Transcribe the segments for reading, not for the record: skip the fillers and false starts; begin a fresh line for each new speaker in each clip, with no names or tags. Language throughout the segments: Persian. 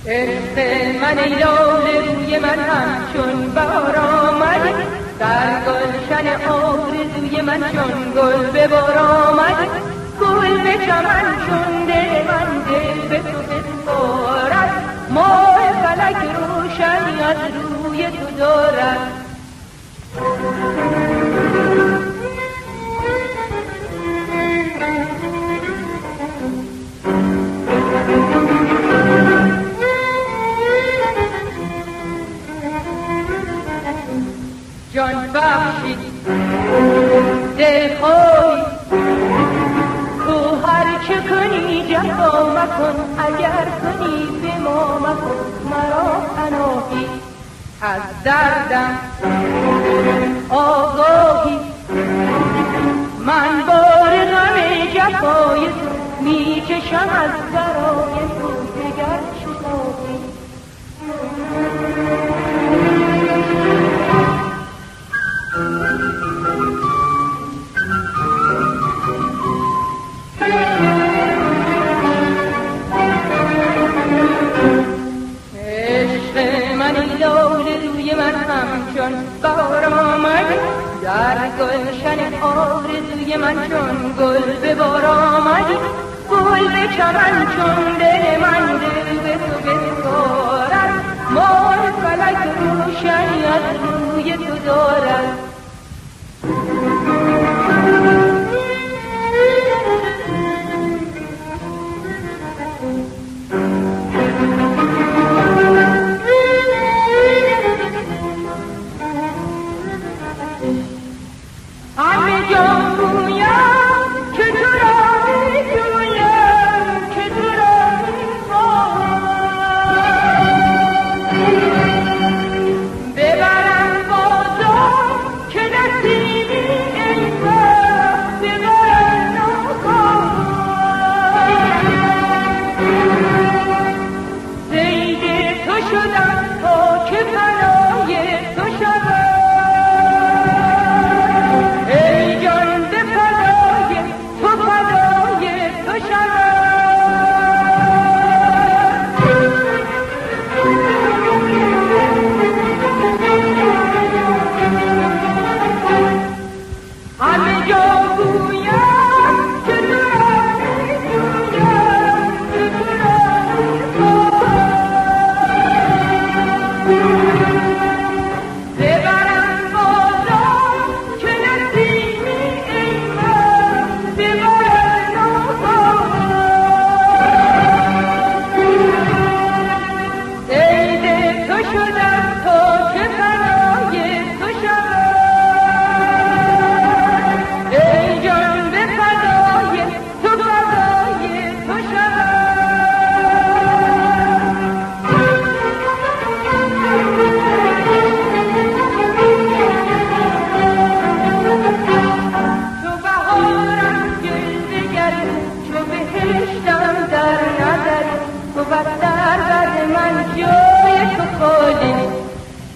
عشق من ای لاله روی من همچون بهار آمد، در گلشن آرزوی من چون گل به بار آمد. گل به چمن چون دل من دل به تو بسپارد، ماه فلک روشنی از روی تو دارد. جان بخشی دلخوری تو هر چه کنی جفا مکن، اگر کنی به ما مکن مرا پناهی. از دردم آگاهی من بار غم جفای تو می کشم از برای تو دگر شتابی. من همچون بهار آمد، در گلشن آرزوی من چون گل به بار آمد. گل به چمن چون دل من دل به تو بسپارد، ماه فلک روشنی از روی تو دارد.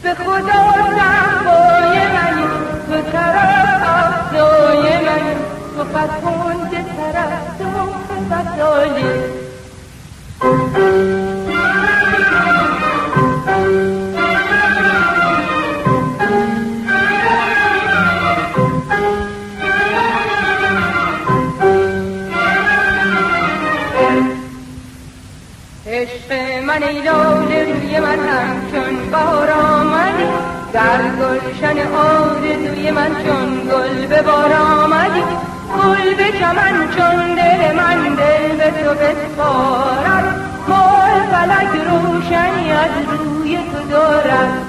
به خدا سنبای منی، تو طرف افزای منی، تو فتحون که طرف تو فتالی. عشق من ای لاله روی من همچون بهار آمد، در گلشن آرزوی من چون گل به بار آمد. گل به چمن چون دل من دل به تو بسپارد، ماه فلک روشنی از روی تو دارد.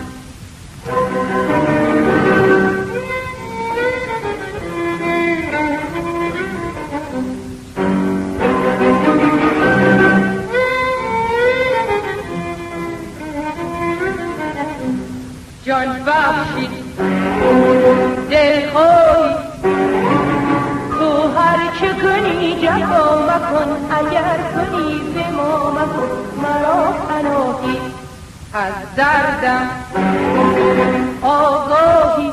جان بخشی دلخوری تو هر چه کنی جفا مکن، اگر کنی به ما مکن مرا پناهی. از دردم آگاهی